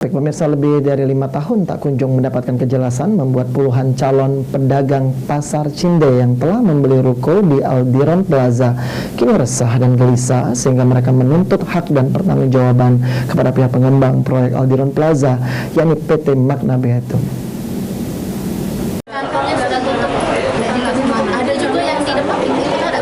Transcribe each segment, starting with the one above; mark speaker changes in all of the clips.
Speaker 1: Baik pemirsa, lebih dari 5 tahun tak kunjung mendapatkan kejelasan membuat puluhan calon pedagang pasar Cinde yang telah membeli ruko di Aldiron Plaza kini resah dan gelisah sehingga mereka menuntut hak dan pertanggungjawaban kepada pihak pengembang proyek Aldiron Plaza, yakni PT Makna Beatum.
Speaker 2: Kantornya sudah tutup, ada juga yang di depan pintu itu ada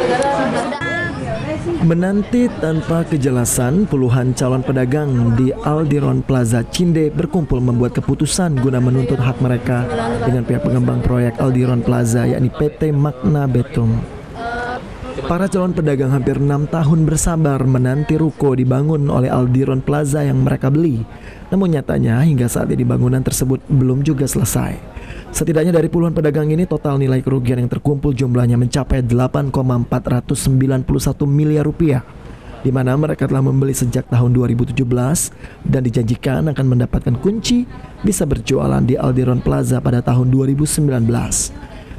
Speaker 1: Menanti tanpa kejelasan, puluhan calon pedagang di Aldiron Plaza Cinde berkumpul membuat keputusan guna menuntut hak mereka dengan pihak pengembang proyek Aldiron Plaza, yakni PT Makna Beatum. Para calon pedagang hampir 6 tahun bersabar menanti ruko dibangun oleh Aldiron Plaza yang mereka beli. Namun nyatanya hingga saat ini bangunan tersebut belum juga selesai. Setidaknya dari puluhan pedagang ini total nilai kerugian yang terkumpul jumlahnya mencapai 8,491 miliar rupiah, di mana mereka telah membeli sejak tahun 2017 dan dijanjikan akan mendapatkan kunci bisa berjualan di Aldiron Plaza pada tahun 2019.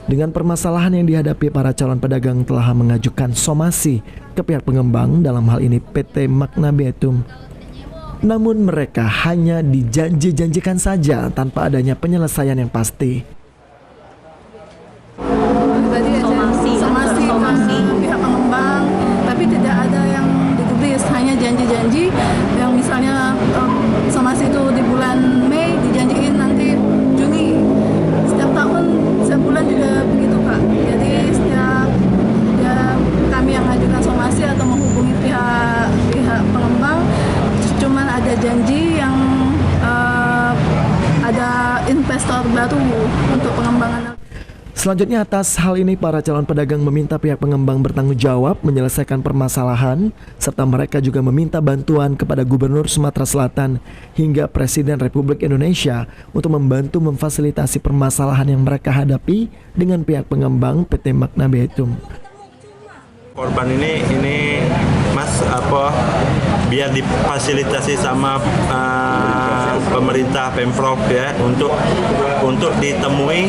Speaker 1: Dengan permasalahan yang dihadapi, para calon pedagang telah mengajukan somasi ke pihak pengembang, dalam hal ini PT Makna Beatum. Namun mereka hanya dijanji-janjikan saja tanpa adanya penyelesaian yang pasti.
Speaker 3: Somasi pihak pengembang, tapi tidak ada yang ditulis, hanya janji-janji yang misalnya somasi itu di bulan Mei dijanjiin nanti Juni. Setiap tahun, setiap bulan juga begitu Pak. Jadi setiap kami yang mengajukan somasi atau menghubungi pihak pengembang, cuman ada janji yang ada investor baru untuk pengembangan.
Speaker 1: Selanjutnya, atas hal ini para calon pedagang meminta pihak pengembang bertanggung jawab menyelesaikan permasalahan, serta mereka juga meminta bantuan kepada Gubernur Sumatera Selatan hingga Presiden Republik Indonesia untuk membantu memfasilitasi permasalahan yang mereka hadapi dengan pihak pengembang PT Makna Beatum.
Speaker 4: Korban ini Mas biar difasilitasi sama pemerintah Pemprov ya untuk ditemui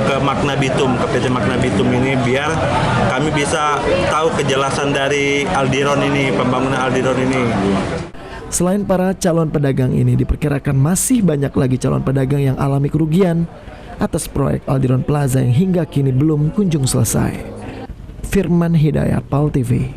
Speaker 4: ke Makna Beatum, ke PT Makna Beatum ini, biar kami bisa tahu kejelasan dari Aldiron ini, pembangunan Aldiron ini.
Speaker 1: Selain para calon pedagang ini, diperkirakan masih banyak lagi calon pedagang yang alami kerugian atas proyek Aldiron Plaza yang hingga kini belum kunjung selesai. Firman Hidayat, PAL TV.